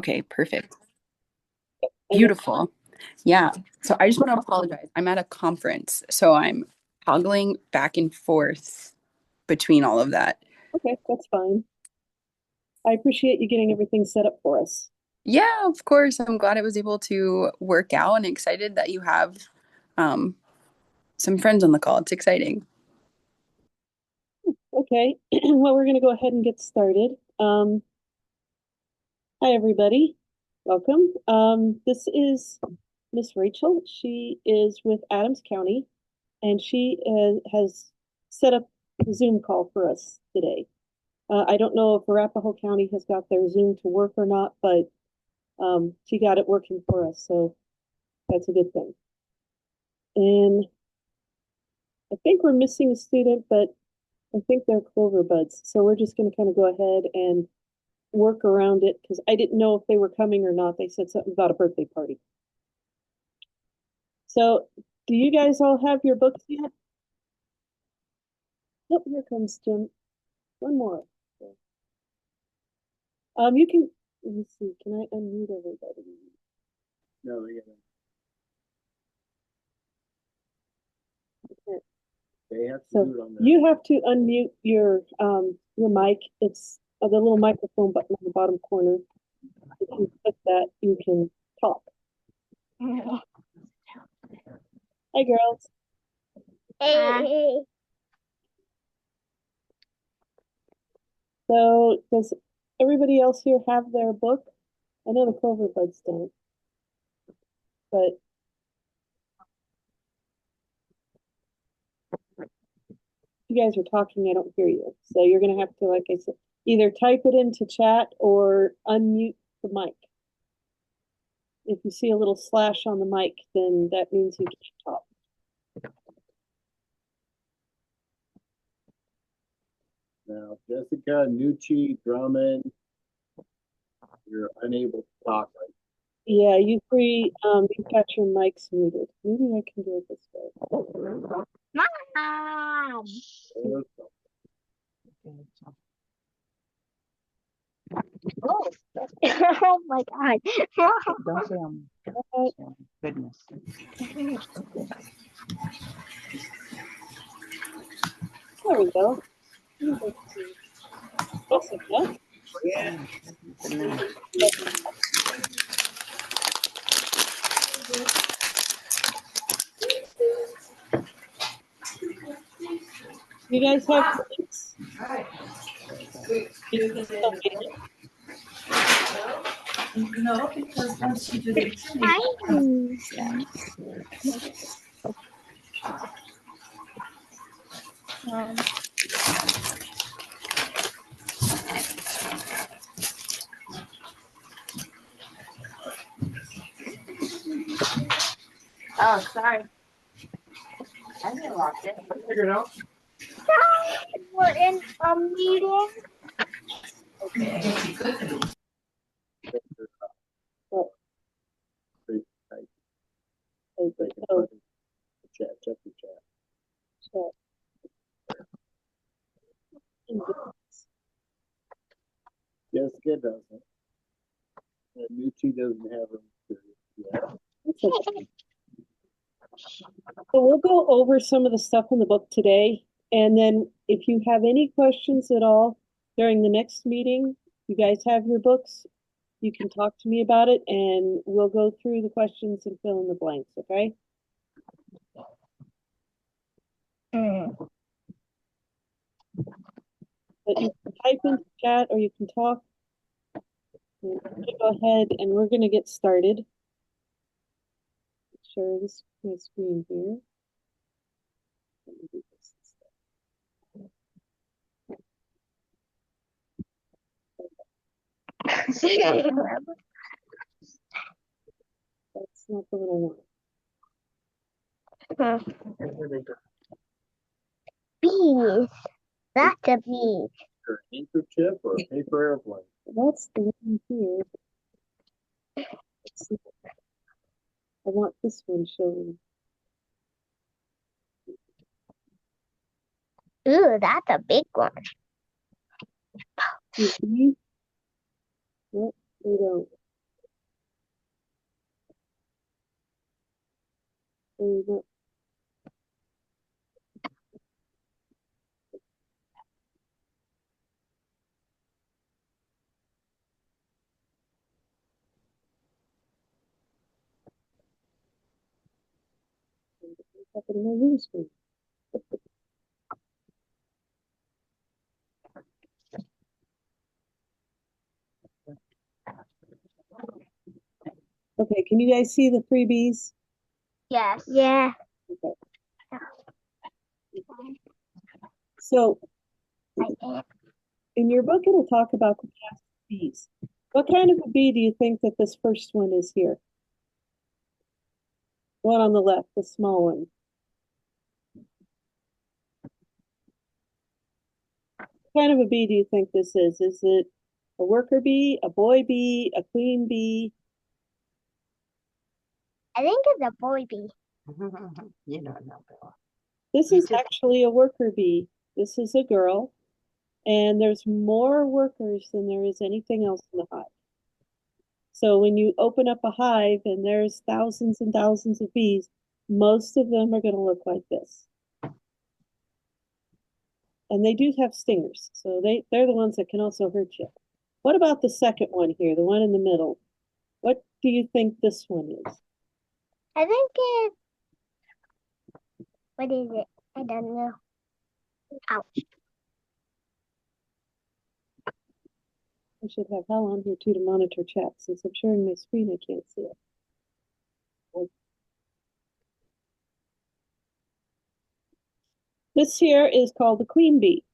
Okay, perfect. Beautiful. Yeah. So I just want to apologize. I'm at a conference, so I'm toggling back and forth between all of that. Okay, that's fine. I appreciate you getting everything set up for us. Yeah, of course. I'm glad it was able to work out and excited that you have um, some friends on the call. It's exciting. Okay, well, we're going to go ahead and get started. Hi, everybody. Welcome. This is Miss Rachel. She is with Adams County, and she has set up a Zoom call for us today. I don't know if Arapahoe County has got their Zoom to work or not, but she got it working for us, so that's a good thing. And I think we're missing a student, but I think they're Clover Buds. So we're just going to kind of go ahead and work around it because I didn't know if they were coming or not. They said something about a birthday party. So do you guys all have your books yet? Nope, here comes Jim. One more. You can, let me see, can I unmute everybody? No, they haven't. Okay. They have to So do it on their. you have to unmute your mic. It's the little microphone button on the bottom corner. If you click that, you can talk. Hi, girls. Hey. So does everybody else here have their book? I know the Clover Buds don't, but you guys are talking, I don't hear you. So you're gonna have to, like I said, either type it into chat or unmute the mic. If you see a little slash on the mic, then that means you can't talk. Now, Jessica, Nucci, Drummond, you're unable to talk right Yeah, you three, you've got your mics muted. Maybe I can do it this way. Mom. now. Oh. Oh my God. Don't say goodness. There we go. Jessica. You guys have links? You can still get it. No, because once you do the Tiny. Oh, sorry. I didn't lock it. Figure it out. We're in a meeting. But, They can oh, put it in the chat. Check the chat. chat. Jessica doesn't. And Nucci doesn't have her material yet. So we'll go over some of the stuff in the book today. And then if you have any questions at all during the next meeting, you guys have your books, you can talk to me about it and we'll go through the questions and fill in the blanks, okay? But you can type into chat or you can talk. And go ahead and we're going to get started. Share this my screen here. Let me do this instead. That's not the one I want. Bees. That's a bee. Or an handkerchief or a paper airplane. That's the one here. Let's see. I want this one showing. Ooh, that's a big one. See, nope, they don't. There you go. Up in my room screen. Okay, can you guys see the three bees? Yes. Yeah. Okay. So in your book, it'll talk about the class of bees. What kind of a bee do you think that this first one is here? One on the left, the small one. What kind of a bee do you think this is? Is it a worker bee, a boy bee, a queen bee? I think it's a boy bee. You don't know, Bill. This is actually a worker bee. This is a girl, and there's more workers than there is anything else in the hive. So when you open up a hive and there's thousands and thousands of bees, most of them are going to look like this. And they do have stingers, so they're the ones that can also hurt you. What about the second one here, the one in the middle? What do you think this one is? I think it's, what is it? I don't know. Ouch. I should have Hal on here too to monitor chat. Since I'm sharing my screen, I can't see it. This here is called the queen bee.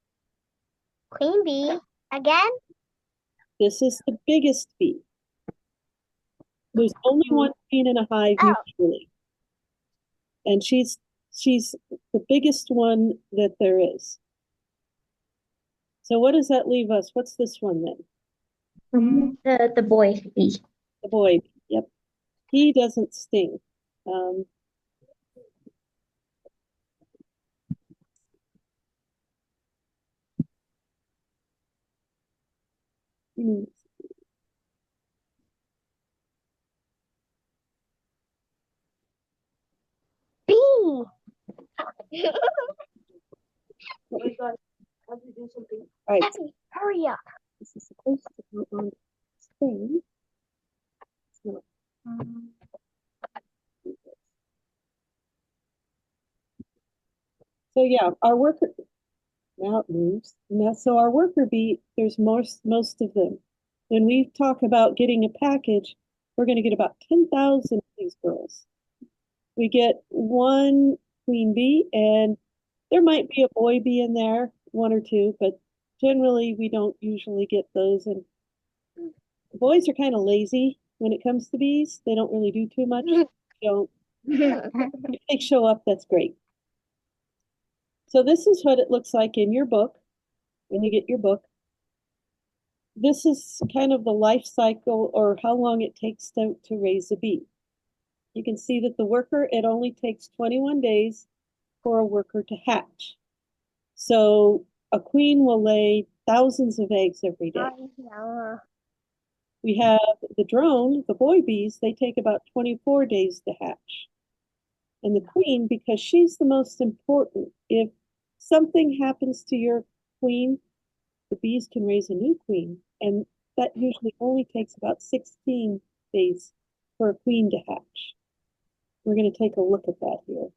Queen bee. Again? This is the biggest bee. There's only one queen in a hive Oh. usually. And she's the biggest one that there is. So what does that leave us? What's this one then? The boy bee. The boy bee. Yep. He doesn't sting. Hmm. Bee. All right. Abby, hurry up. This is supposed to go on screen. It's not. So yeah, our worker now it moves. Now, so our worker bee, there's most of them. When we talk about getting a package, we're going to get about 10,000 of these girls. We get one queen bee, and there might be a boy bee in there, one or two, but generally we don't usually get those. And boys are kind of lazy when it comes to bees. They don't really do too much. So if they show up, that's great. So this is what it looks like in your book when you get your book. This is kind of the life cycle or how long it takes to raise a bee. You can see that the worker, it only takes 21 days for a worker to hatch. So a queen will lay thousands of eggs every day. We have the drone, the boy bees, they take about 24 days to hatch. And the queen, because she's the most important, if something happens to your queen, the bees can raise a new queen. And that usually only takes about 16 days for a queen to hatch. We're going to take a look at that here.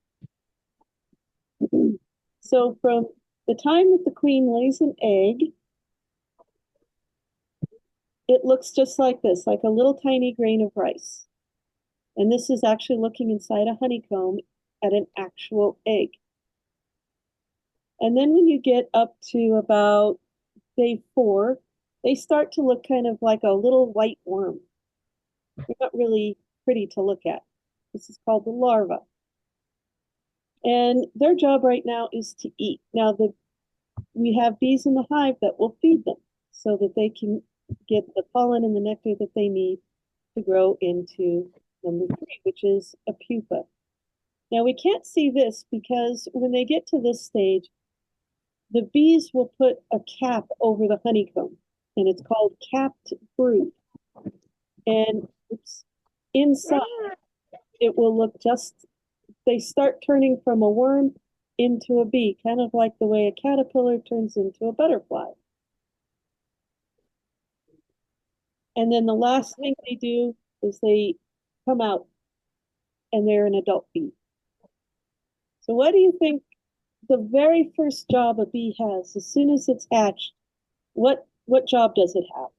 So from the time that the queen lays an egg, it looks just like this, like a little tiny grain of rice. And this is actually looking inside a honeycomb at an actual egg. And then when you get up to about day 4, they start to look kind of like a little white worm. They're not really pretty to look at. This is called the larva. And their job right now is to eat. Now, we have bees in the hive that will feed them so that they can get the pollen and the nectar that they need to grow into number 3, which is a pupa. Now, we can't see this because when they get to this stage, the bees will put a cap over the honeycomb, and it's called capped brood. And inside, it will look just they start turning from a worm into a bee, kind of like the way a caterpillar turns into a butterfly. And then the last thing they do is they come out and they're an adult bee. So what do you think the very first job a bee has as soon as it's hatched? What job does it have?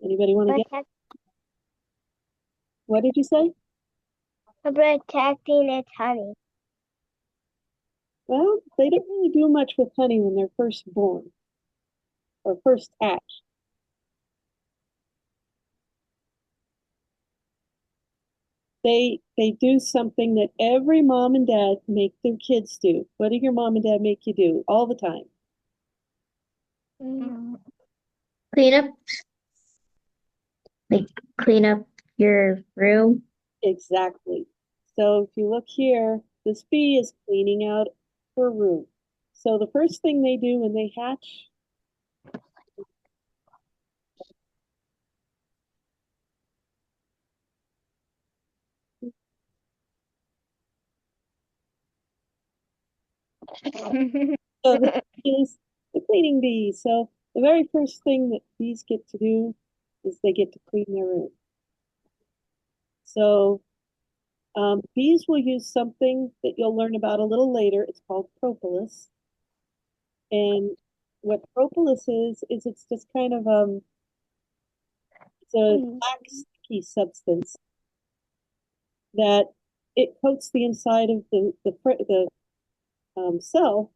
Anybody want to get? Protect, What did you say? protecting its honey. Well, they don't really do much with honey when they're first born or first hatched. They do something that every mom and dad make their kids do. What do your mom and dad make you do all the time? Mm. Clean up, like clean up your room. Exactly. So if you look here, this bee is cleaning out her room. So the first thing they do when they hatch, so this is the cleaning bee. So the very first thing that bees get to do is they get to clean their room. So bees will use something that you'll learn about a little later. It's called propolis. And what propolis is it's just kind of it's a black sticky substance that it coats the inside of the cell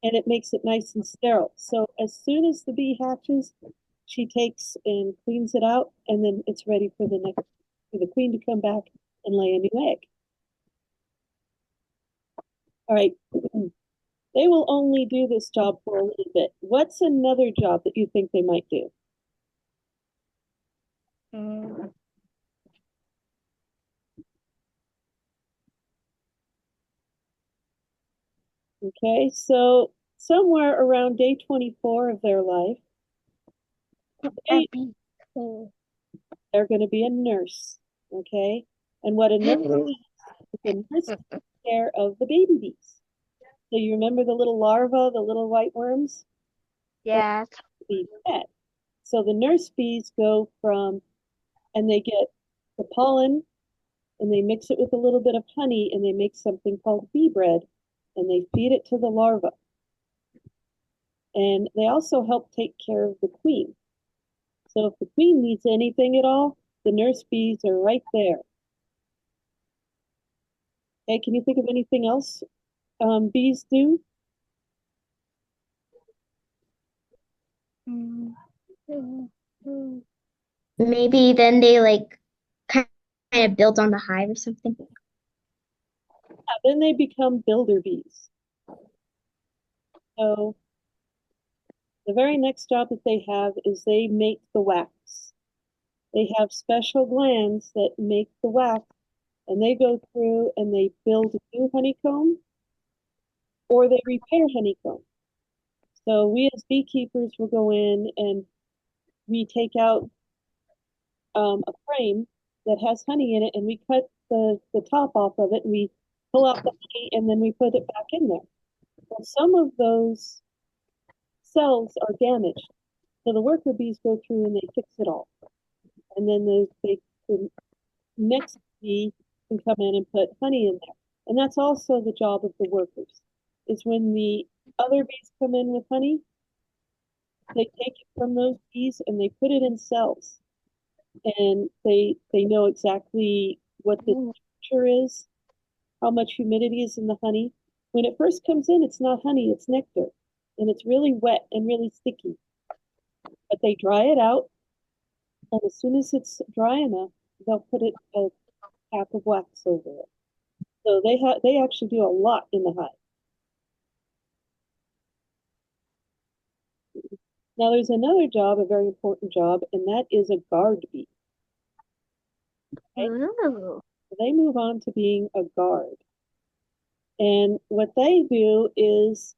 and it makes it nice and sterile. So as soon as the bee hatches, she takes and cleans it out, and then it's ready for the queen to come back and lay a new egg. All right. They will only do this job for a little bit. What's another job that you think they might do? Mm. Okay, so somewhere around day 24 of their life, A they, bee queen. they're going to be a nurse. Okay, and what a nurse is, a nurse takes care of the baby bees. So you remember the little larvae, the little white worms? Those Yes. be fed. So the nurse bees go from, and they get the pollen and they mix it with a little bit of honey and they make something called bee bread and they feed it to the larva. And they also help take care of the queen. So if the queen needs anything at all, the nurse bees are right there. Okay, can you think of anything else bees do? Mm. Mm. Mm. Maybe then they like kind of build on the hive or something. Yeah, then they become builder bees. So the very next job that they have is they make the wax. They have special glands that make the wax, and they go through and they build a new honeycomb or they repair honeycomb. So we as beekeepers will go in and we take out a frame that has honey in it and we cut the top off of it and we pull out the honey and then we put it back in there. Well, some of those cells are damaged. So the worker bees go through and they fix it all. And then the next bee can come in and put honey in there. And that's also the job of the workers, is when the other bees come in with honey, they take it from those bees and they put it in cells. And they know exactly what the temperature is, how much humidity is in the honey. When it first comes in, it's not honey, it's nectar. And it's really wet and really sticky. But they dry it out, and as soon as it's dry enough, they'll put a cap of wax over it. So they actually do a lot in the hive. Now there's another job, a very important job, and that is a guard bee. Okay? Ooh. So they move on to being a guard. And what they do is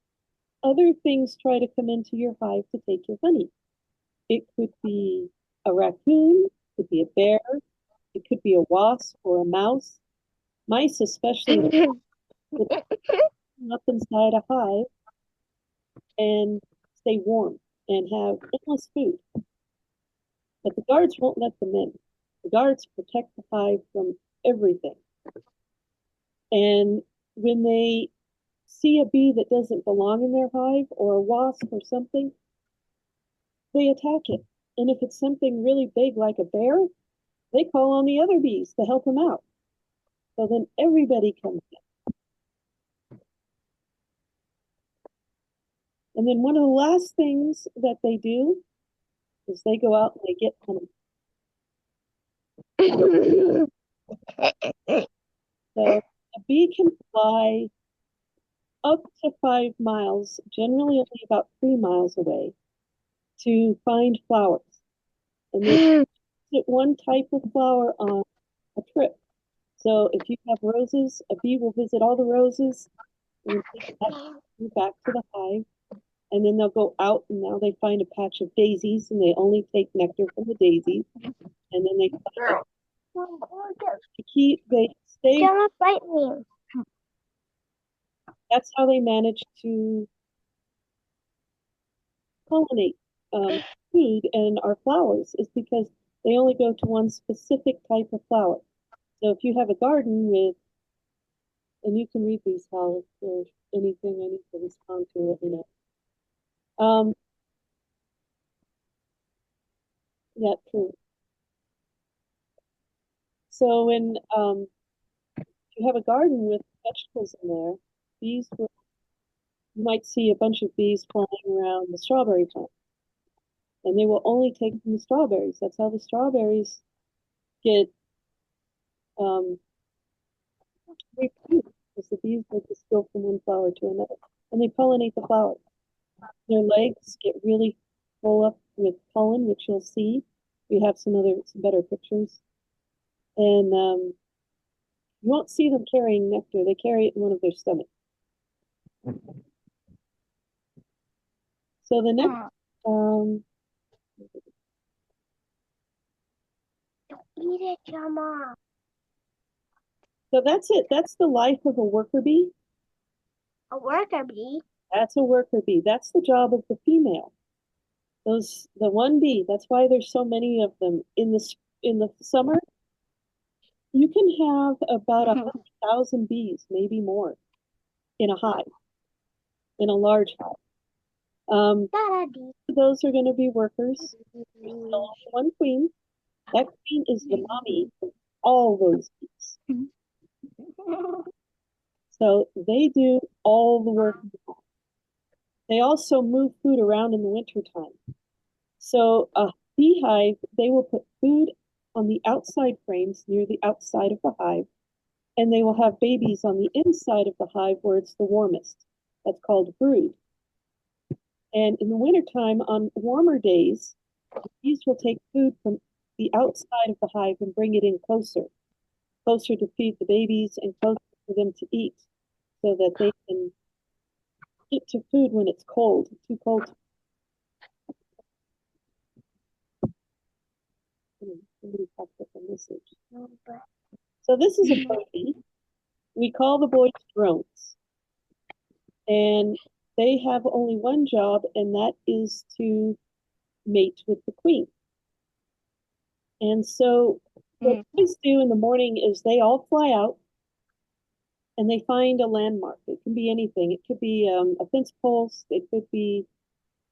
other things try to come into your hive to take your honey. It could be a raccoon, it could be a bear, it could be a wasp or a mouse. Mice, especially, would up inside a hive and stay warm and have endless food. But the guards won't let them in. The guards protect the hive from everything. And when they see a bee that doesn't belong in their hive or a wasp or something, they attack it. And if it's something really big like a bear, they call on the other bees to help them out. So then everybody comes in. And then one of the last things that they do is they go out and they get honey. So a bee can fly up to 5 miles, generally only about 3 miles away, to find flowers. And they get one type of flower on a trip. So if you have roses, a bee will visit all the roses and take that back to the hive. And then they'll go out and now they find a patch of daisies and they only take nectar from the daisies. And then they they stay. Don't bite me. That's how they manage to pollinate food and our flowers is because they only go to one specific type of flower. So if you have a garden with, and you can read these, Hal, if there's anything I need to respond to, let me know. Yeah, true. So when you have a garden with vegetables in there, bees will, you might see a bunch of bees flying around the strawberry plant, and they will only take from the strawberries. That's how the strawberries get reproduced, because the bees will just go from one flower to another, and they pollinate the flowers. Their legs get really full up with pollen, which you'll see. We have some better pictures, and you won't see them carrying nectar. They carry it in one of their stomachs. So the next, Eat it, Mama. so that's it. That's the life of a worker bee. A worker bee. That's a worker bee. That's the job of the female. The one bee. That's why there's so many of them in the summer. You can have about 100,000 bees, maybe more, in a hive, in a large hive. Those are going to be workers. There's still one queen. That queen is the mommy of all those bees. So they do all the work. They also move food around in the wintertime. So a beehive, they will put food on the outside frames near the outside of the hive, and they will have babies on the inside of the hive where it's the warmest. That's called brood. And in the wintertime, on warmer days, bees will take food from the outside of the hive and bring it in closer to feed the babies and closer for them to eat so that they can get to food when it's cold, too cold. Somebody popped up a message. So this is a bee. We call the boys drones. And they have only one job, and that is to mate with the queen. And so what boys do in the morning is they all fly out and they find a landmark. It can be anything. It could be a fence post. It could be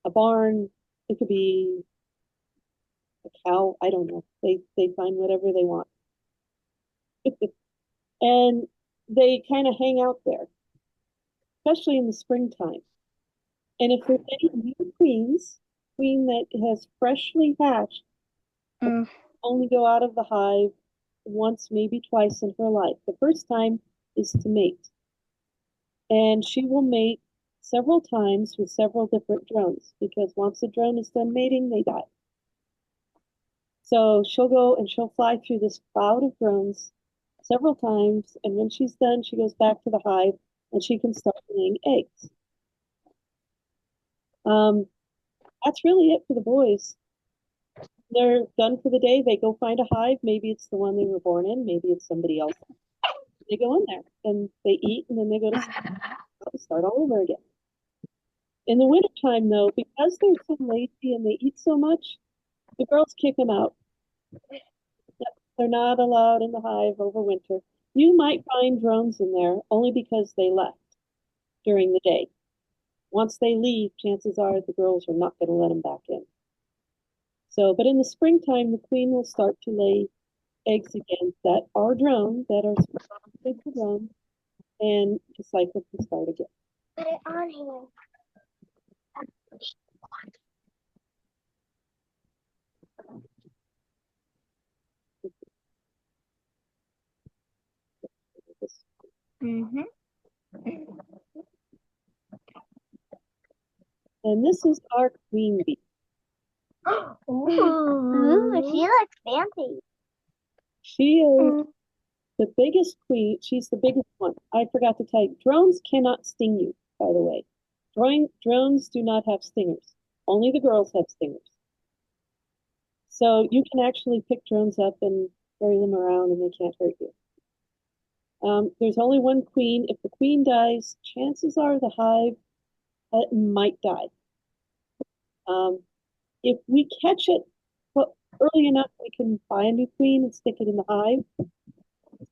a barn. It could be a cow. I don't know. They find whatever they want. And they kind of hang out there, especially in the springtime. And if there's any new queen that has freshly hatched, only go out of the hive once, maybe twice in her life. The first time is to mate. And she will mate several times with several different drones because once the drone is done mating, they die. So she'll go and she'll fly through this cloud of drones several times. And when she's done, she goes back to the hive and she can start laying eggs. That's really it for the boys. They're done for the day. They go find a hive. Maybe it's the one they were born in. Maybe it's somebody else. They go in there and they eat and then they go to start all over again. In the wintertime, though, because they're so lazy and they eat so much, the girls kick them out. They're not allowed in the hive over winter. You might find drones in there only because they left during the day. Once they leave, chances are the girls are not going to let them back in. So, but in the springtime, the queen will start to lay eggs again that are drone, that are specific for drone, and the cycle can start again. Put it on here. Mm-hmm. And this is our queen bee. Ooh, she looks fancy. She is the biggest queen. She's the biggest one. I forgot to tell you, drones cannot sting you, by the way. Drones do not have stingers. Only the girls have stingers. So you can actually pick drones up and carry them around and they can't hurt you. There's only one queen. If the queen dies, chances are the hive might die. If we catch it early enough, we can buy a new queen and stick it in the hive.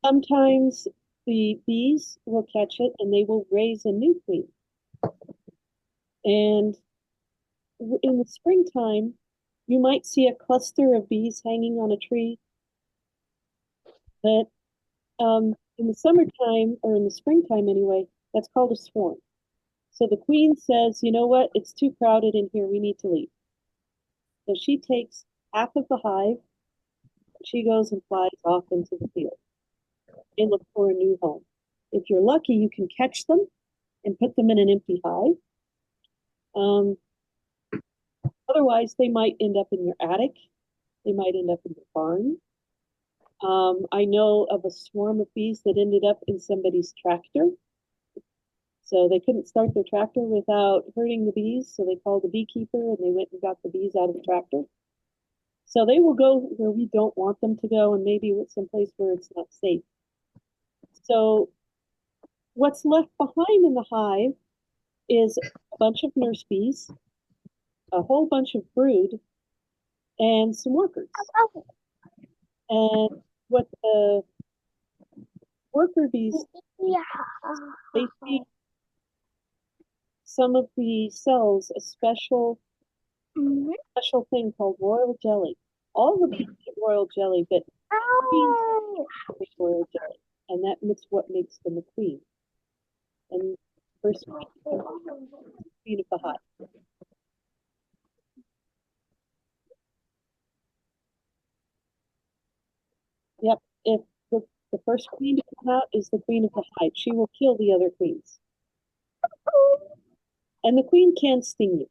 Sometimes the bees will catch it and they will raise a new queen. And in the springtime, you might see a cluster of bees hanging on a tree. But in the summertime, or in the springtime anyway, that's called a swarm. So the queen says, you know what, it's too crowded in here, we need to leave. So she takes half of the hive, she goes and flies off into the field and look for a new home. If you're lucky, you can catch them and put them in an empty hive. Otherwise, they might end up in your attic. They might end up in your barn. I know of a swarm of bees that ended up in somebody's tractor. So they couldn't start their tractor without hurting the bees. So they called a beekeeper and they went and got the bees out of the tractor. So they will go where we don't want them to go and maybe someplace where it's not safe. So what's left behind in the hive is a bunch of nurse bees, a whole bunch of brood, and some workers. And what the worker bees, they feed some of the cells a special thing called royal jelly. All the bees get royal jelly, but bees get royal jelly, and that's what makes them a queen. And first queen of the hive. Yep. If the first queen to come out is the queen of the hive, she will kill the other queens. And the queen can sting you.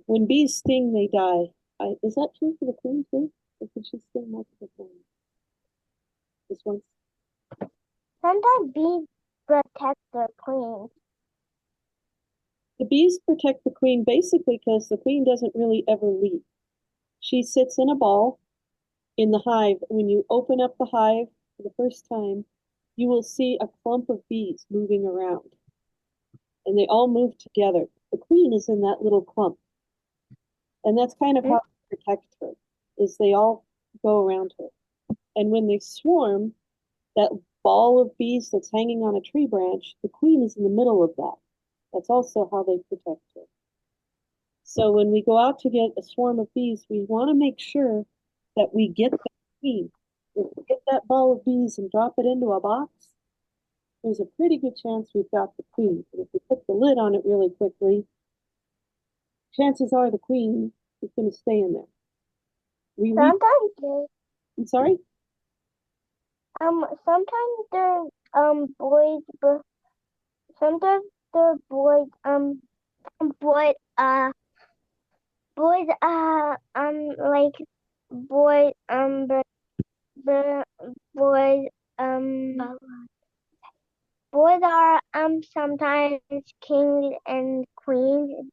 When bees sting, they die. Is that true for the queen too? Or could she sting multiple times? Just once? Sometimes bees protect their queen. The bees protect the queen basically because the queen doesn't really ever leave. She sits in a ball in the hive. When you open up the hive for the first time, you will see a clump of bees moving around. And they all move together. The queen is in that little clump. And that's kind of how they protect her, is they all go around her. And when they swarm, that ball of bees that's hanging on a tree branch, the queen is in the middle of that. That's also how they protect her. So when we go out to get a swarm of bees, we want to make sure that we get the queen. If we get that ball of bees and drop it into a box, there's a pretty good chance we've got the queen. But if we put the lid on it really quickly, chances are the queen is going to stay in there. I'm sorry? Sometimes the boys, but sometimes the boys, boys, boys, like boys, but boys, boys are sometimes kings and queens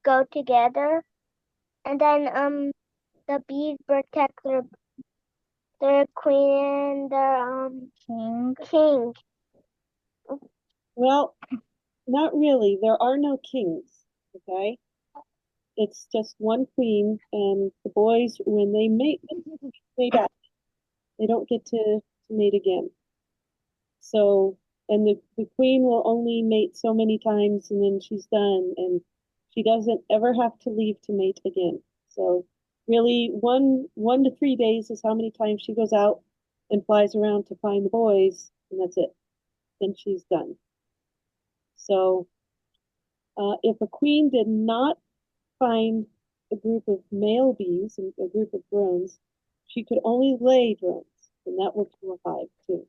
go together, and then the bees protect their queen and their king. king. Well, not really. There are no kings, okay? It's just one queen, and the boys, when they mate, they die. They don't get to mate again. So, and the queen will only mate so many times and then she's done, and she doesn't ever have to leave to mate again. So, really, 1 to 3 days is how many times she goes out and flies around to find the boys, and that's it. Then she's done. So, if a queen did not find a group of male bees and a group of drones, she could only lay drones, and that will kill a hive too.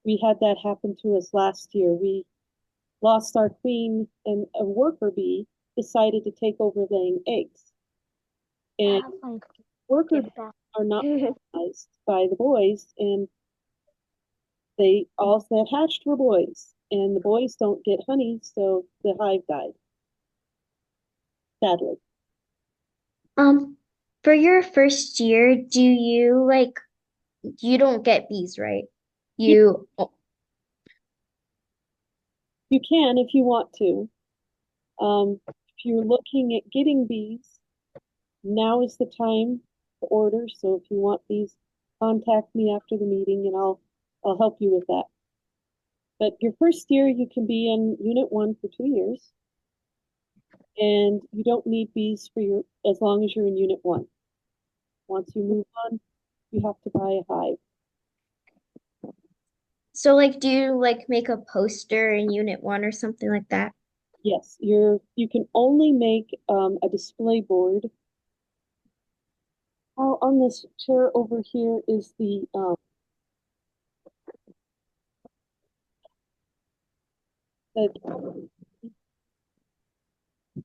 We had that happen to us last year. We lost our queen, and a worker bee decided to take over laying eggs. And worker bees are not recognized by the boys, and they all that hatched were boys, and the boys don't get honey, so the hive died. Sadly. Um, for your first year, do you like you don't get bees, right? You You can if you want to. If you're looking at getting bees, now is the time to order. So if you want bees, contact me after the meeting and I'll help you with that. But your first year, you can be in Unit 1 for 2 years, and you don't need bees for your as long as you're in Unit 1. Once you move on, you have to buy a hive. so like do you like make a poster in unit 1 or something like that? Yes, you can only make a display board. Oh, on this chair over here is the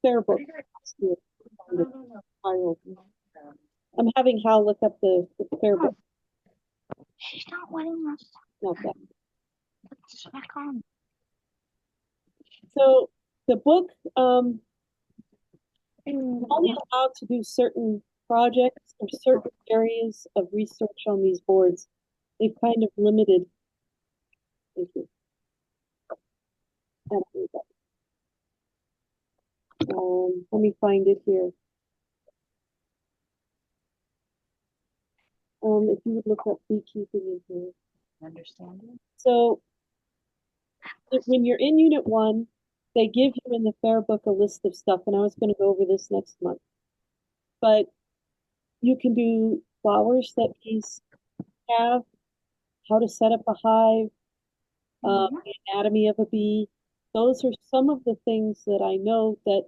fair book. I'm having Hal look up the fair book. She's not letting us Not that. put this back on. So the book, Mm. only allowed to do certain projects or certain areas of research on these boards. They've kind of limited. Thank you. Let me find it here. If you would look up beekeeping in here. Understanding? So when you're in Unit 1, they give you in the fair book a list of stuff, and I was going to go over this next month. But you can do flowers that bees have, how to set up a hive, the anatomy of a bee. Those are some of the things that I know that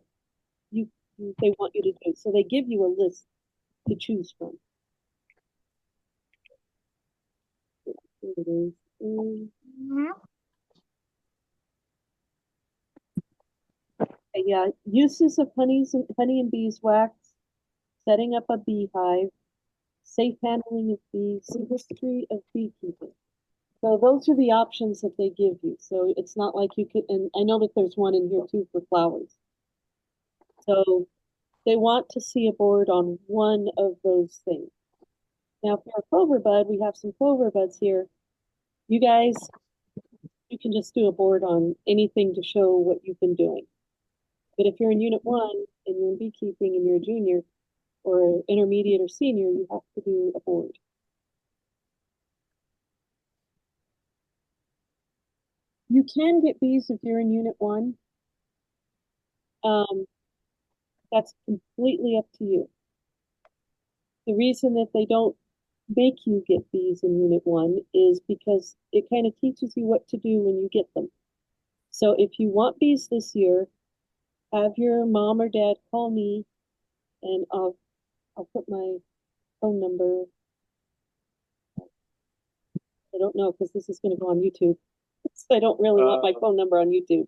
you they want you to do. So they give you a list to choose from. Here it is. Yeah, uses of honey and beeswax, setting up a beehive, safe handling of bees, history of beekeeping. So those are the options that they give you. So it's not like you could, and I know that there's one in here too for flowers. So they want to see a board on one of those things. Now, for a clover bud, we have some clover buds here. You guys, you can just do a board on anything to show what you've been doing. But if you're in Unit 1 and you're in beekeeping and you're a junior or intermediate or senior, you have to do a board. You can get bees if you're in Unit 1. Um, that's completely up to you. The reason that they don't make you get bees in Unit 1 is because it kind of teaches you what to do when you get them. So if you want bees this year, have your mom or dad call me, and I'll put my phone number. I don't know because this is going to go on YouTube. So I don't really want my phone number on YouTube.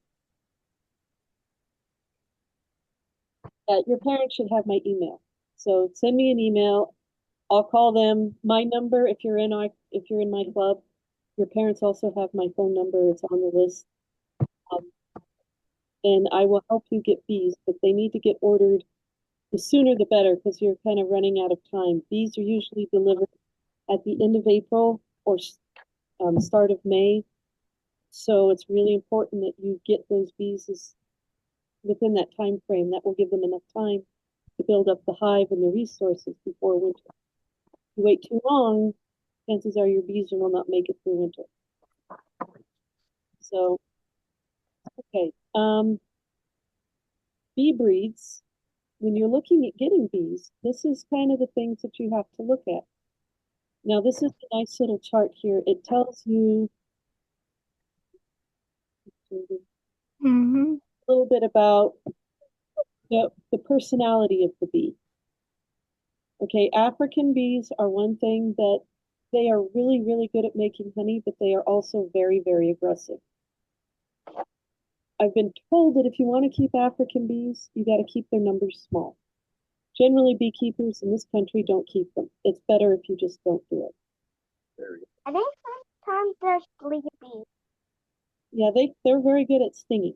Your parents should have my email. So send me an email. I'll call them. My number, if you're in my club, your parents also have my phone number. It's on the list. And I will help you get bees, but they need to get ordered the sooner the better because you're kind of running out of time. Bees are usually delivered at the end of April or start of May. So it's really important that you get those bees within that time frame. That will give them enough time to build up the hive and the resources before winter. If you wait too long, chances are your bees will not make it through winter. So, okay. Bee breeds. When you're looking at getting bees, this is kind of the things that you have to look at. Now, this is a nice little chart here. It tells you a Mm-hmm. little bit about the personality of the bee. Okay, African bees are one thing that they are really, really good at making honey, but they are also very, very aggressive. I've been told that if you want to keep African bees, you got to keep their numbers small. Generally, beekeepers in this country don't keep them. It's better if you just don't do it. Very good. I think sometimes they're sleepy. Yeah, they're very good at stinging.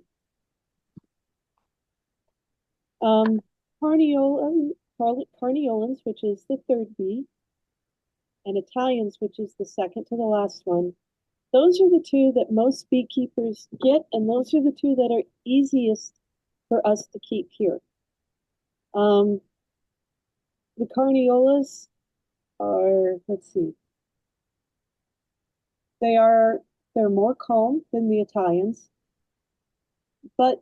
Carniolan, Carniolans, which is the third bee, and Italians, which is the second to the last one. Those are the two that most beekeepers get, and those are the two that are easiest for us to keep here. The Carniolas are, let's see, they're more calm than the Italians, but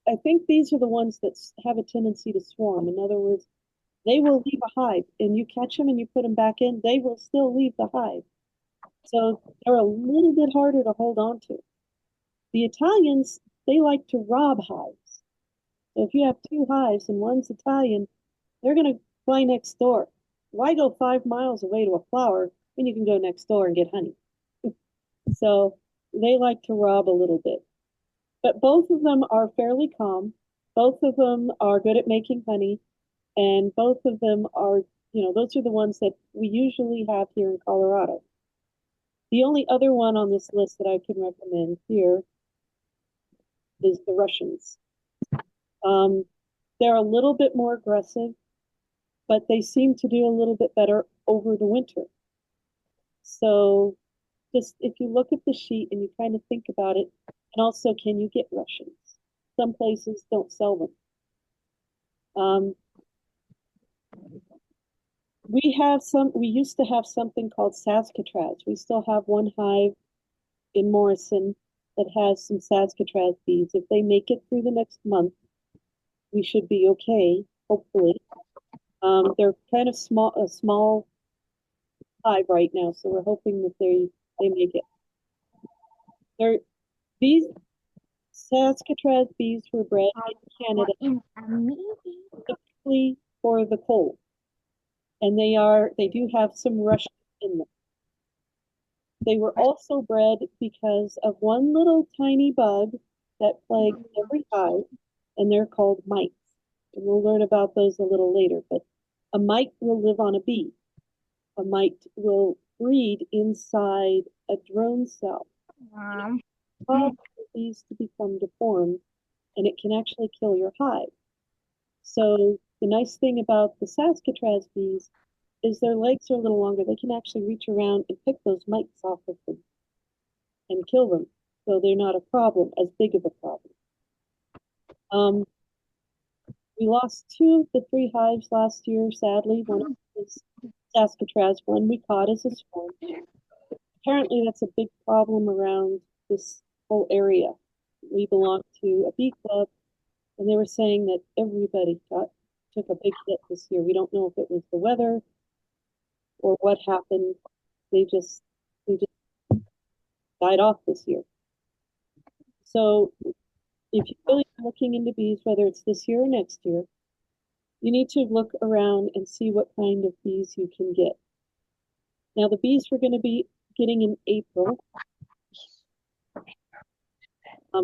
I think these are the ones that have a tendency to swarm. In other words, they will leave a hive, and you catch them and you put them back in, they will still leave the hive. So they're a little bit harder to hold on to. The Italians, they like to rob hives. So if you have two hives and one's Italian, they're going to fly next door. Why go 5 miles away to a flower when you can go next door and get honey? So they like to rob a little bit. But both of them are fairly calm. Both of them are good at making honey. And both of them are, those are the ones that we usually have here in Colorado. The only other one on this list that I can recommend here is the Russians. Um, they're a little bit more aggressive, but they seem to do a little bit better over the winter. So just if you look at the sheet and you kind of think about it, and also can you get Russians? Some places don't sell them. We used to have something called Saskatraz. We still have one hive in Morrison that has some Saskatraz bees. If they make it through the next month, we should be okay, hopefully. They're kind of a small hive right now, so we're hoping that they make it. They're these Saskatraz bees were bred in Canada In a meeting. specifically for the cold, and they do have some Russian in them. They were also bred because of one little tiny bug that plagues every hive, and they're called mites. And we'll learn about those a little later. But a mite will live on a bee. A mite will breed inside a drone cell, Mom. cause the bees to become deformed, and it can actually kill your hive. So the nice thing about the Saskatraz bees is their legs are a little longer. They can actually reach around and pick those mites off of them and kill them. So they're not a problem, as big of a problem. We lost two of the three hives last year, sadly. One of them was Saskatraz, one we caught as a swarm. Apparently, that's a big problem around this whole area. We belong to a bee club, and they were saying that everybody took a big hit this year. We don't know if it was the weather or what happened. They just died off this year. So if you're really looking into bees, whether it's this year or next year, you need to look around and see what kind of bees you can get. Now, the bees we're going to be getting in April, I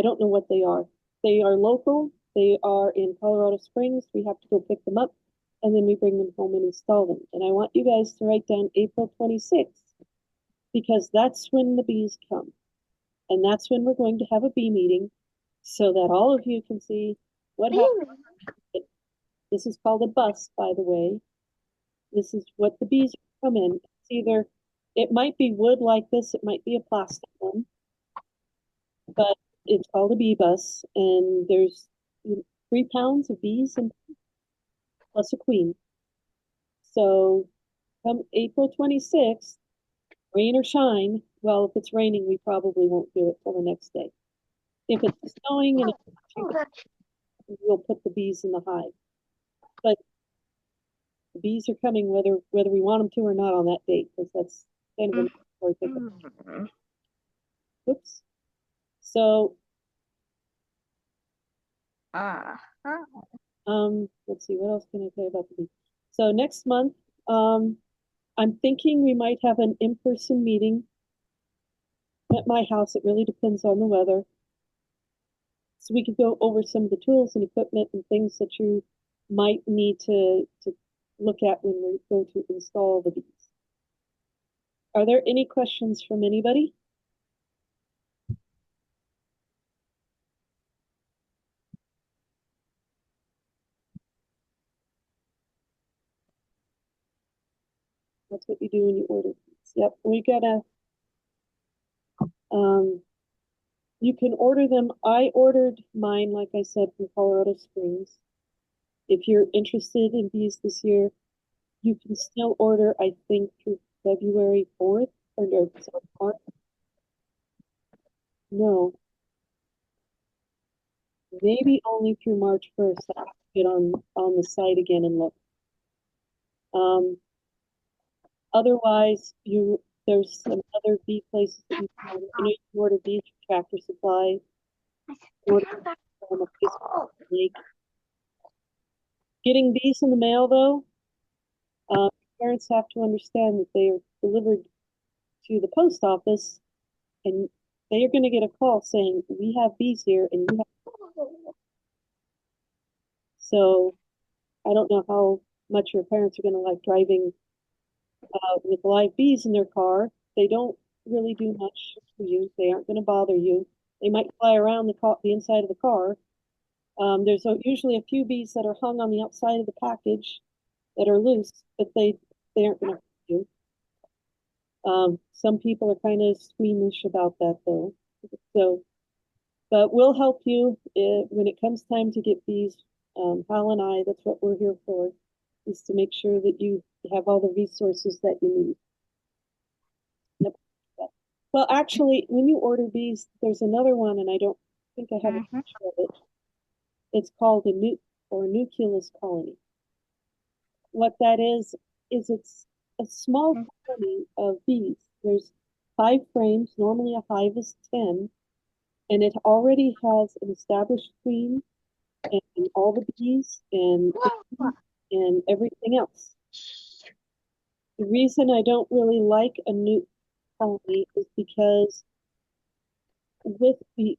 don't know what they are. They are local. They are in Colorado Springs. We have to go pick them up and then we bring them home and install them. And I want you guys to write down April 26th because that's when the bees come. And that's when we're going to have a bee meeting so that all of you can see what happened. This is called a bus, by the way. This is what the bees come in. It's either, it might be wood like this, it might be a plastic one, but it's called a bee bus, and there's 3 pounds of bees and plus a queen. So come April 26th, rain or shine, well, if it's raining, we probably won't do it till the next day. If it's snowing and we'll put the bees in the hive. But the bees are coming whether we want them to or not on that date, because that's kind of a mandatory pickup. Oops. So let's see, what else can I tell you about the bees? So next month, I'm thinking we might have an in-person meeting at my house. It really depends on the weather. So we could go over some of the tools and equipment and things that you might need to look at when we go to install the bees. Are there any questions from anybody? That's what you do when you order bees. Yep, we gotta, you can order them. I ordered mine, like I said, from Colorado Springs. If you're interested in bees this year, you can still order, I think, through February 4th or no, March. No, maybe only through March 1st. I have to get on the site again and look. Um, Otherwise, there's some other bee places that you can order. You can order bees from Tractor Supply, order from a place called Lake. Getting bees in the mail, though, parents have to understand that they are delivered to the post office, and they are going to get a call saying, "We have bees here, and you have." So I don't know how much your parents are going to like driving with live bees in their car. They don't really do much for you. They aren't going to bother you. They might fly around the inside of the car. There's usually a few bees that are hung on the outside of the package that are loose, but they aren't going to hurt you. Some people are kind of squeamish about that though. So, but we'll help you when it comes time to get bees. Hal and I, that's what we're here for, is to make sure that you have all the resources that you need. Yep. Well, actually, when you order bees, there's another one, and I don't think I have a picture of it. It's called a nucleus colony. What that is it's a small colony of bees. There's 5 frames. Normally, a hive is 10, and it already has an established queen and all the bees and everything else. The reason I don't really like a nuke colony is because with the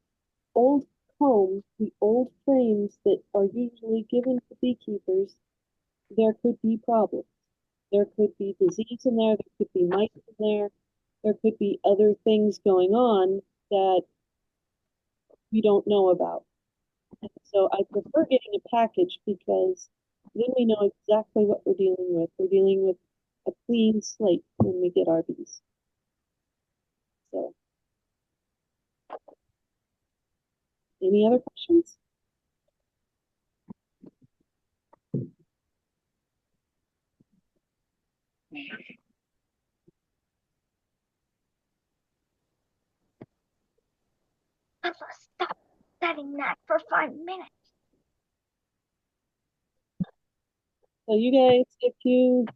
old combs, the old frames that are usually given to beekeepers, there could be problems. There could be disease in there could be mice in there could be other things going on that we don't know about. So I prefer getting a package because then we know exactly what we're dealing with. We're dealing with a clean slate when we get our bees. So, any other questions? Papa, stop setting that for 5 minutes. So you guys, if you,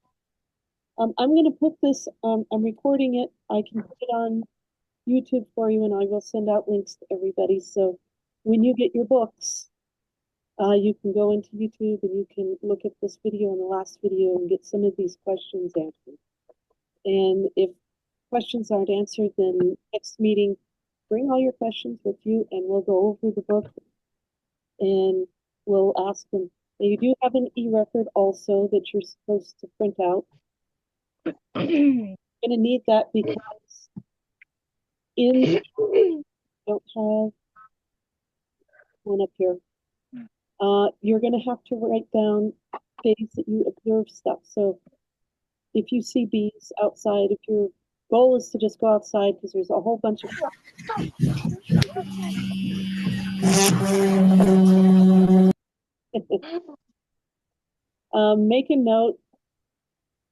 I'm going to put this, I'm recording it. I can put it on YouTube for you, and I will send out links to everybody. So when you get your books, you can go into YouTube and you can look at this video and the last video and get some of these questions answered. And if questions aren't answered, then next meeting, bring all your questions with you and we'll go over the book and we'll ask them. Now, you do have an e-record also that you're supposed to print out. You're going to need that because in don't have one up here. You're going to have to write down days that you observe stuff. So if you see bees outside, if your goal is to just go outside because there's a whole bunch of make a note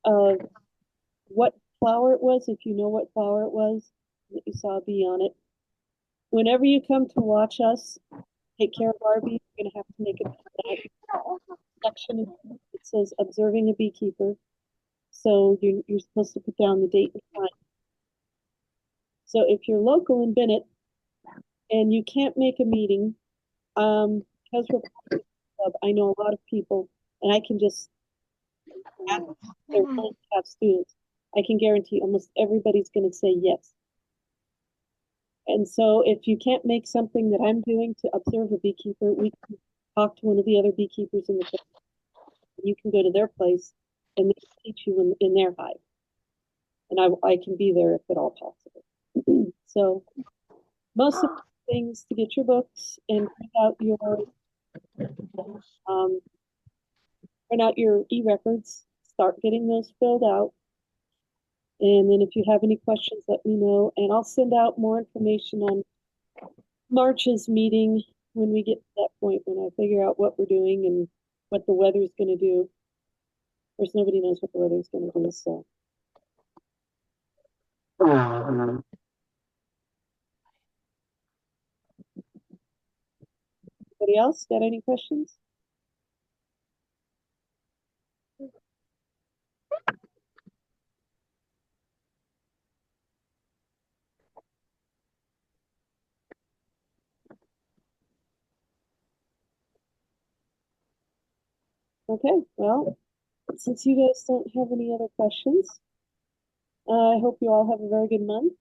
of what flower it was, if you know what flower it was that you saw a bee on it. Whenever you come to watch us take care of our bees, you're going to have to make a section that says observing a beekeeper. So you're supposed to put down the date and time. So if you're local in Bennett and you can't make a meeting, because we're part of the club, I know a lot of people, and I can just ask if they're willing to have students. I can guarantee almost everybody's going to say yes. And so if you can't make something that I'm doing to observe a beekeeper, we can talk to one of the other beekeepers in the place. You can go to their place and they teach you in their hive. And I can be there if at all possible. So most of the things to get your books and um, print out your e-records, start getting those filled out. And then if you have any questions, let me know. And I'll send out more information on March's meeting when we get to that point, when I figure out what we're doing and what the weather's going to do. Of course, nobody knows what the weather's going to do, so. Anybody else got any questions? Okay, well, since you guys don't have any other questions, I hope you all have a very good month,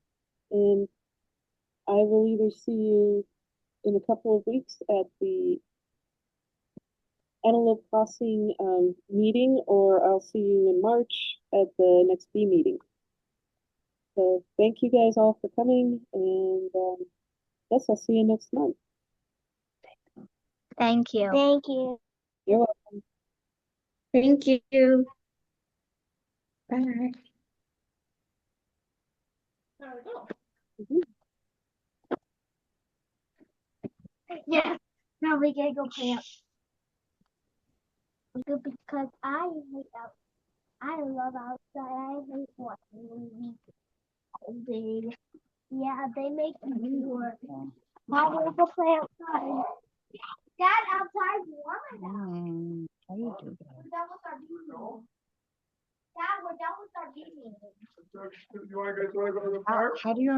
and I will either see you in a couple of weeks at the Antelope Crossing meeting, or I'll see you in March at the next bee meeting. So thank you guys all for coming, and yes, I'll see you next month. Thank you. Thank you. You're welcome. Thank you. Bye. Mhm. Yes. Now we gotta go play out. Because I hate out. I love outside. I hate watching movies. Yeah, they make me work. Now we'll go play outside. Dad, outside's warm. How do you do that? We're done with our meeting. Dad, we're done with our meeting. You want to go to the park? How do you?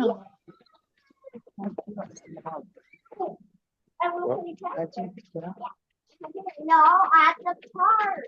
And we'll play How do you pick it up? No, at the park.